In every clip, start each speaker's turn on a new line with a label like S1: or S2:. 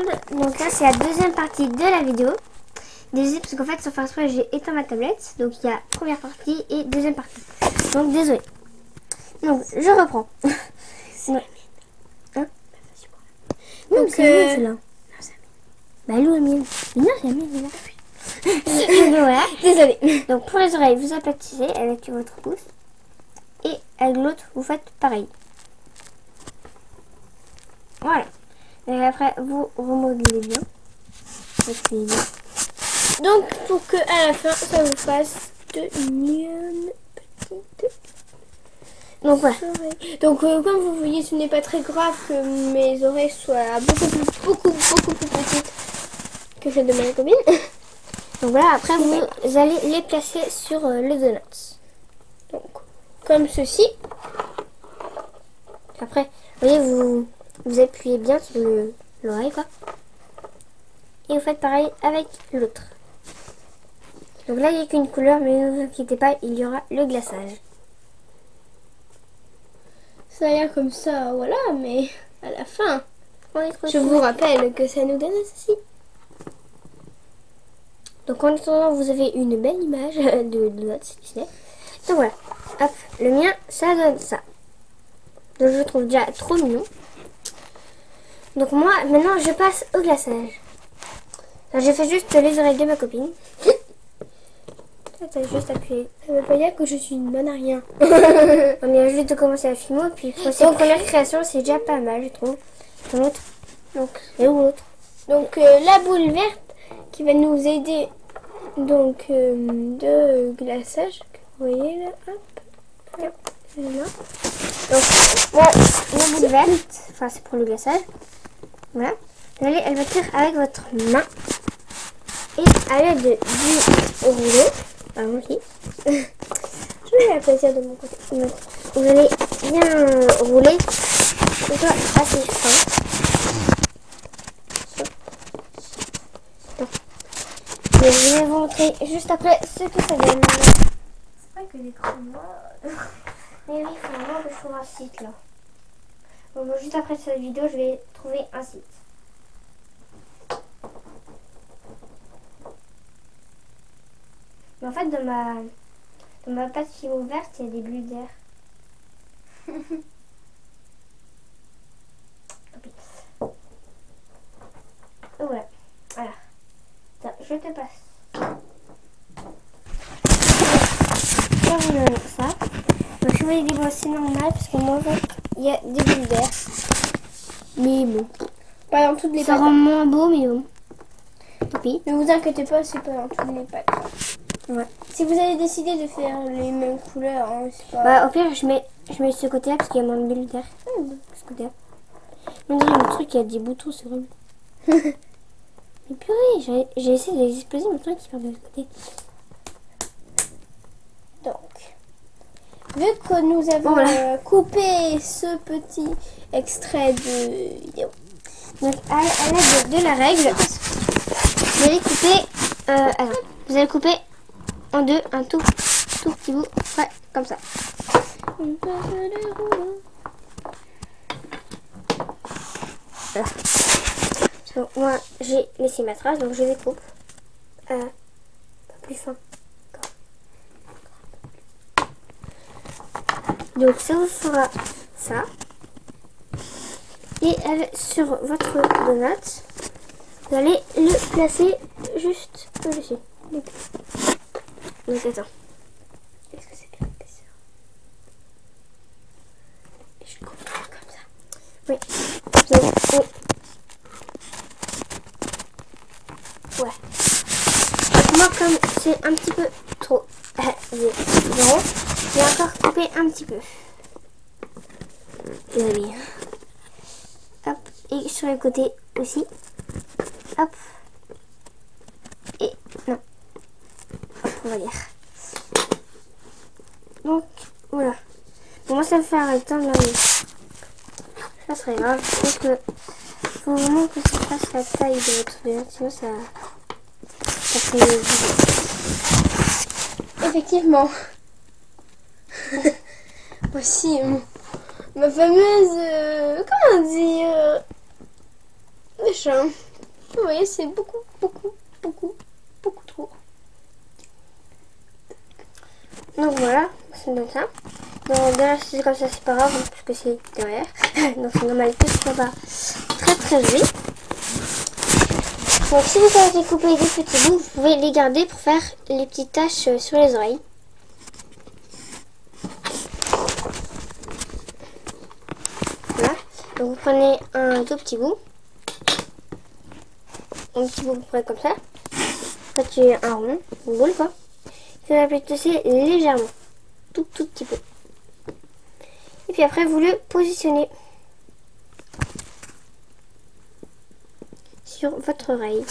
S1: ensemble. Donc là c'est la deuxième partie de la vidéo. Désolé parce qu'en fait sans faire exprès j'ai éteint ma tablette. Donc il y a première partie et deuxième partie. Donc désolé. Donc je reprends. Ouais. Hein? Donc c'est là. Bah l'eau est mienne. Mais non c'est la mienne là. Voilà.
S2: Désolée.
S1: Donc pour les oreilles vous aplatissez avec votre pouce. Et avec l'autre vous faites pareil. Voilà. Et après vous remodelez bien. Appuyez bien.
S2: Donc pour que à la fin ça vous fasse de mignonnes petites
S1: Donc voilà.
S2: oreilles. Donc comme vous voyez, ce n'est pas très grave que mes oreilles soient beaucoup plus petites que celles de ma copine.
S1: Donc voilà, après vous allez les placer sur le donut.
S2: Donc comme ceci.
S1: Après, vous voyez, vous appuyez bien sur l'oreille quoi. Et vous faites pareil avec l'autre. Donc là il n'y a qu'une couleur, mais ne vous inquiétez pas, il y aura le glaçage.
S2: Ça a l'air comme ça, voilà, mais à la fin,
S1: On est trop
S2: je vous rappelle que ça nous donne ceci.
S1: Donc en attendant, vous avez une belle image de notre Disney. Donc voilà, hop, le mien, ça donne ça. Donc je le trouve déjà trop mignon. Donc moi, maintenant, je passe au glaçage. Alors, j'ai fait juste les oreilles de ma copine. T'as juste appuyé.
S2: Ça veut pas dire que je suis une bonne à rien.
S1: On est juste de commencer à filmer, puis pour cette première création, c'est déjà pas mal, je trouve. L'autre. Donc, et où l'autre?
S2: Donc la boule verte qui va nous aider donc de glaçage, que vous voyez là, hop, là.
S1: Donc, voilà, la boule verte, enfin c'est pour le glaçage. Voilà. Vous allez, elle va tenir avec votre main. Et à l'aide du rouleau, moi aussi,
S2: Je vais la placer de mon côté.
S1: donc, vous allez bien rouler. Que ce soit assez fin. Et je vais vous montrer juste après ce que ça donne.
S2: C'est pas que l'écran noir.
S1: Mais oui, il faut vraiment que je trouve un site là. Bon, juste après cette vidéo, je vais trouver un site. Mais en fait, dans ma pâte fimo verte, il y a des bulles d'air. Oh ouais, voilà. Tiens, je te passe. Je vais vous donner ça. Donc si vous voyez des bulles, c'est normal parce que moi, en fait, il y a des bulles d'air. Mais bon,
S2: Pas dans toutes les
S1: ça
S2: pâtes.
S1: rend moins beau, mais bon. Oui.
S2: Ne vous inquiétez pas, c'est pas dans toutes les pâtes.
S1: Ouais.
S2: Si vous avez décidé de faire les mêmes couleurs, hein, c'est pas...
S1: Bah, au pire, je mets ce côté-là parce qu'il y a moins de bulles d'air. Ce côté-là. On dirait le truc, il y a des boutons, c'est horrible. Mais purée, j'ai essayé de les exploser, mais le truc, il part de l'autre côté.
S2: Donc, vu que nous avons coupé ce petit extrait de vidéo,
S1: Donc, à l'aide de la règle, vous allez couper... alors, vous allez couper en deux un tout petit bout. Ouais, comme ça. Voilà. Donc, moi, j'ai laissé ma trace, donc je découpe. Pas plus fin. Donc, ça vous fera ça. Et sur votre donut, vous allez le placer juste au-dessus. Donc, attends. Est-ce que c'est bien l'épaisseur? Je coupe comme ça. Oui. Oui. Ouais. Donc moi, comme c'est un petit peu trop gros, je vais encore couper un petit peu. Désolée. Hop. Et sur le côté aussi. Hop. Et non. Hop, on va dire. Donc, voilà. Bon, moi, ça me fait un rectangle là, mais ça serait grave. Je trouve que faut vraiment que ça fasse la taille de votre donut, sinon ça fait...
S2: effectivement, voici ma fameuse, comment dire, machin. Vous voyez, c'est beaucoup trop.
S1: Donc voilà, c'est comme ça. Donc là, c'est comme ça, c'est pas grave, parce que c'est derrière. Donc c'est normal que ce soit pas très joli. Donc si vous avez découpé des petits bouts, vous pouvez les garder pour faire les petites taches sur les oreilles. Voilà. Donc vous prenez un tout petit bout. Un petit bout près comme ça. Après tu as un rond, une boule quoi. Vous aplatissez légèrement. Tout petit peu. Et puis après vous le positionnez sur votre oreille.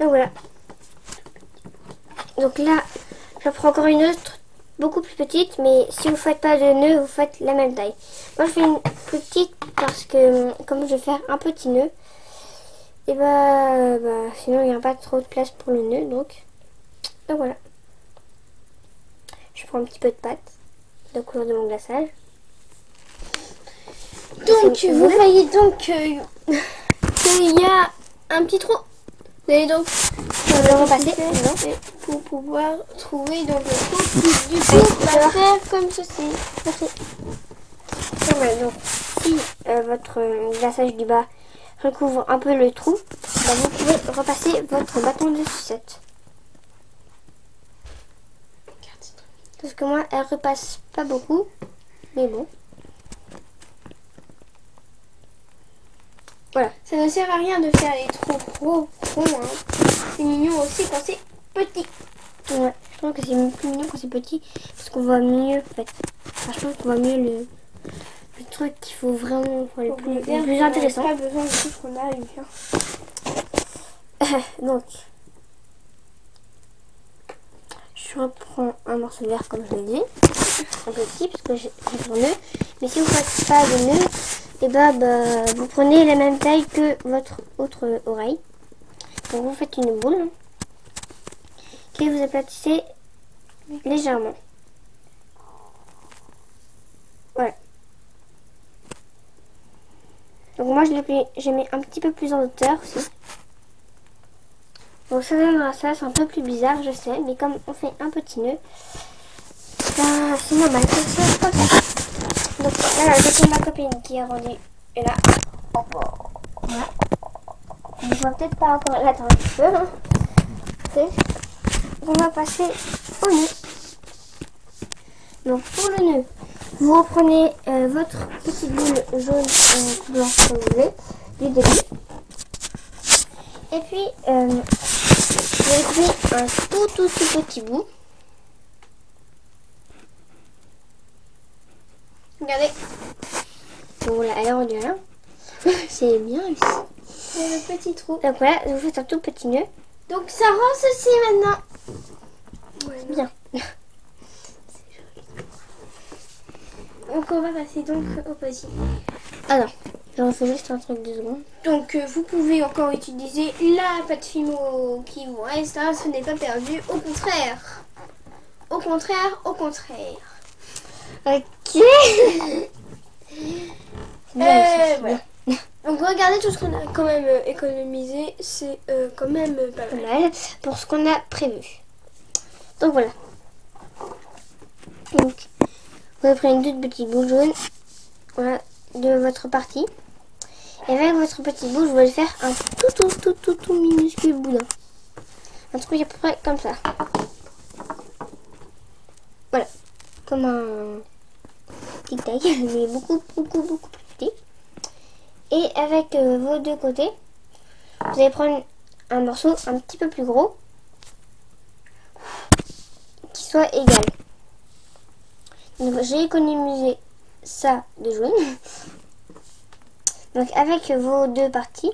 S1: Donc voilà. Donc là, je prends encore une autre, beaucoup plus petite, mais si vous faites pas de nœud, vous faites la même taille. Moi je fais une plus petite parce que comme je vais faire un petit nœud, et bah sinon il n'y a pas trop de place pour le nœud, donc voilà. Je prends un petit peu de pâte, de couleur de mon glaçage.
S2: Donc vous voyez donc qu'il y a un petit trou. Vous allez donc
S1: le repasser
S2: pour pouvoir trouver donc le trou qui du coup va faire comme ceci.
S1: Merci. Et voilà, donc si votre glaçage du bas recouvre un peu le trou, bah, vous pouvez repasser votre bâton de sucette. Parce que moi, elle repasse pas beaucoup, mais bon. Voilà.
S2: Ça ne sert à rien de faire les trous trop ronds. Hein. C'est mignon aussi quand c'est petit.
S1: Ouais, je trouve que c'est plus mignon quand c'est petit, parce qu'on voit mieux en fait. Enfin, je trouve qu'on voit mieux le truc qu'il faut vraiment, le plus intéressant.
S2: On n'a pas besoin de tout ce qu'on a eu. Hein.
S1: Donc, je reprends un morceau de verre comme je l'ai dit, un petit parce que j'ai mon nœud. Mais si vous ne faites pas de nœud, et bah, vous prenez la même taille que votre autre oreille. Donc vous faites une boule que vous aplatissez légèrement. Voilà. Donc moi je mets un petit peu plus en hauteur aussi. Donc ça donnera ça, c'est un peu plus bizarre je sais, mais comme on fait un petit nœud, ben, c'est normal que ça soit comme ça. Donc là j'ai ma copine qui est rendue et là. Voilà. On ne voit peut-être pas encore, là attends un petit peu. Hein. On va passer au nœud. Donc pour le nœud, vous reprenez votre petite boule jaune ou blanche comme vous voulez, du début. Et puis vous allez couper un tout petit bout.
S2: Regardez.
S1: Donc voilà, elle est rendue là. C'est bien ici.
S2: C'est le petit trou.
S1: Donc voilà, vous faites un tout petit nœud.
S2: Donc ça rend ceci maintenant.
S1: Ouais, bien.
S2: Donc on va passer donc au petit.
S1: Alors, je refais juste un truc 2 secondes.
S2: Donc vous pouvez encore utiliser la pâte Fimo qui vous reste. Hein, ce n'est pas perdu. Au contraire. Au contraire.
S1: Ok.
S2: Voilà. Donc regardez tout ce qu'on a quand même économisé. C'est quand même pas mal.
S1: Pour ce qu'on a prévu. Donc voilà. Donc, vous prenez une toute petite boule jaune, voilà, de votre partie. Et avec votre petite boule, vous allez faire un tout minuscule boudin. Un truc à peu près comme ça. Voilà. Comme un tic-tac, mais beaucoup plus petit. Et avec vos deux côtés, vous allez prendre un morceau un petit peu plus gros qui soit égal. Donc j'ai économisé ça de jaune. Donc avec vos deux parties,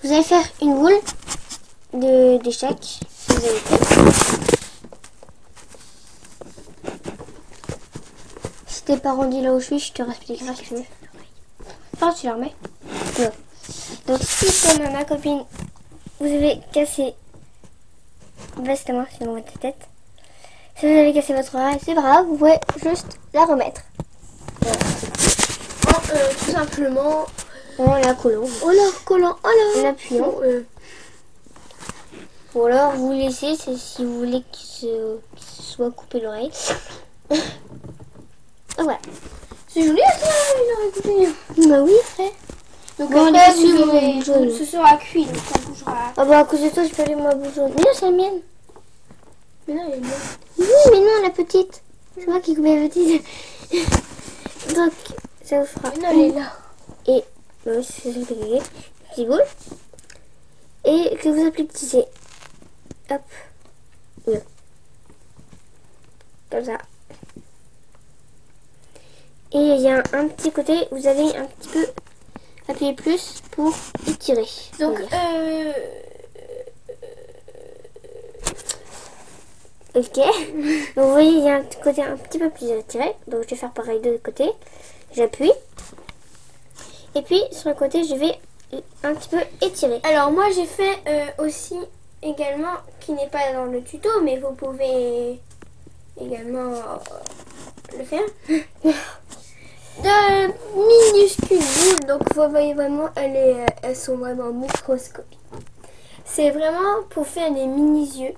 S1: vous allez faire une boule d'échecs. Vous avez fait. Si t'es pas rendu là où je suis, je te expliquerai si tu veux. Enfin, tu la remets. Ouais. Donc si comme ma copine, vous avez cassé vastement sur votre tête. Si vous avez cassé votre oreille, c'est pas grave, vous pouvez juste la remettre. Voilà.
S2: tout simplement
S1: en la collant.
S2: collant,
S1: En appuyant.
S2: Bon,
S1: Ou alors vous laissez, c'est si vous voulez qu'il se soit coupé l'oreille. Voilà.
S2: c'est joli ça, il aurait coupé.
S1: Bah oui, après.
S2: Donc
S1: Bon,
S2: après,
S1: les
S2: vous
S1: petits
S2: aurez,
S1: boules jaunes.
S2: ce sera cuit, donc ça bougera.
S1: Ah bah à cause de toi, je peux aller ma boule jaune. Mais non, c'est la mienne.
S2: Mais non, il est bien.
S1: Oui, mais non, la petite. C'est moi qui coupe la petite. Donc, ça vous fera.
S2: Mais non, il est là.
S1: Et, bah oui, c'est ça que j'ai. Petite boule. Et que vous aplatissez. Hop. Là. Comme ça. Et il y a un petit côté, vous allez un petit peu appuyer plus pour étirer.
S2: Donc,
S1: Ok. Donc vous voyez, il y a un côté un petit peu plus étiré. Donc je vais faire pareil de l'autre côté. J'appuie. Et puis sur le côté, je vais un petit peu étirer.
S2: alors moi j'ai fait aussi également, qui n'est pas dans le tuto, mais vous pouvez également le faire. De minuscules boules, donc vous voyez vraiment, elles sont vraiment microscopiques. C'est vraiment pour faire des mini yeux.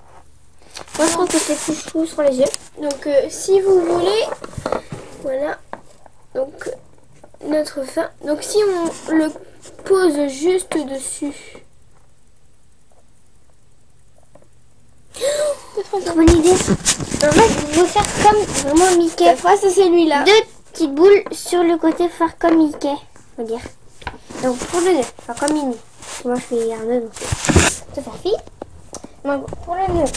S1: Moi je trouve que c'est plus chou sur les yeux.
S2: Donc si vous voulez, voilà, donc notre fin. Donc si on le pose juste dessus.
S1: Trop bonne idée. En fait, il faut faire comme vraiment Mickey.
S2: La phrase c'est celui-là.
S1: Deux petites boules sur le côté, faire comme Mickey, on va dire. Donc pour le nœud, faire comme Minnie. Moi je fais un nœud, donc ça faire fille. Donc pour le nœud,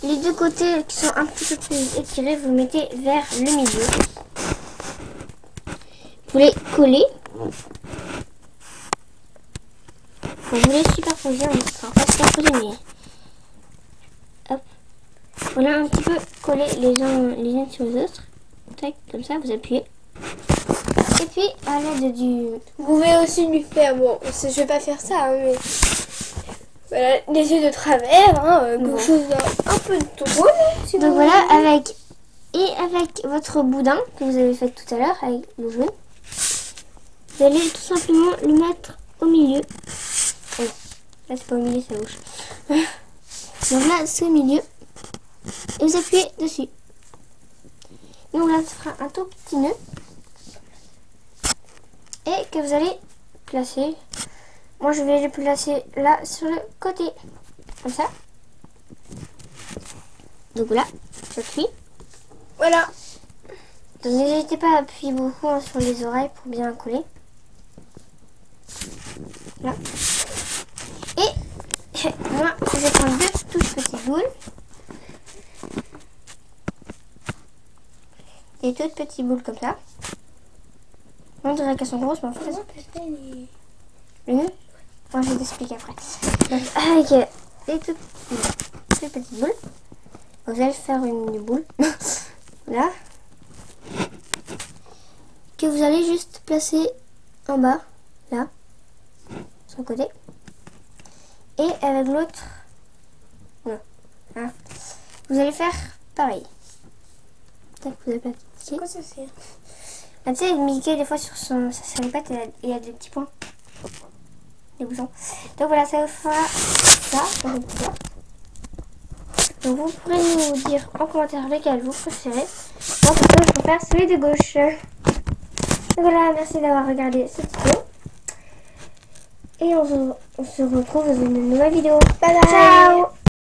S1: les deux côtés qui sont un petit peu plus étirés, vous mettez vers le milieu. Vous les collez. Vous les superposez, enfin pas superposer, mais hop. Voilà, un petit peu coller les uns sur les autres. Tac, comme ça, vous appuyez. Et puis à l'aide du...
S2: Vous pouvez aussi lui faire, bon, je vais pas faire ça, hein, mais voilà, des yeux de travers, hein, quelque chose d'un peu drôle. Si
S1: Donc
S2: vous
S1: voilà,
S2: voulez.
S1: avec votre boudin que vous avez fait tout à l'heure avec le jaune, vous allez tout simplement le mettre au milieu. Oh, là c'est pas au milieu, c'est à gauche. Donc là c'est au milieu et vous appuyez dessus. Donc là ça fera un tout petit nœud et que vous allez placer. Moi je vais le placer là sur le côté, comme ça. Donc là, j'appuie.
S2: Voilà.
S1: Donc n'hésitez pas à appuyer beaucoup hein, sur les oreilles pour bien coller. Là. Et moi, je vais prendre deux toutes petites boules. Des toutes petites boules comme ça. On dirait qu'elles sont grosses, mais en fait, le nœud. Moi, je vais t'expliquer après. Donc, avec des toutes petites boules, vous allez faire une boule. Là. Que vous allez juste placer en bas, là, sur le côté. Et avec l'autre, non, hein, vous allez faire pareil. Tac, vous aplatissez.
S2: Quoi ça c'est?
S1: Ah, tu sais, Mickey, des fois, sur sa répète, il y a des petits points. Des boutons. Donc voilà, ça vous fera ça. Donc vous pourrez nous dire en commentaire lequel vous préférez. Moi, pour ça, je préfère celui de gauche. Donc voilà, merci d'avoir regardé cette vidéo. Et on se retrouve dans une nouvelle vidéo. Bye bye. Ciao.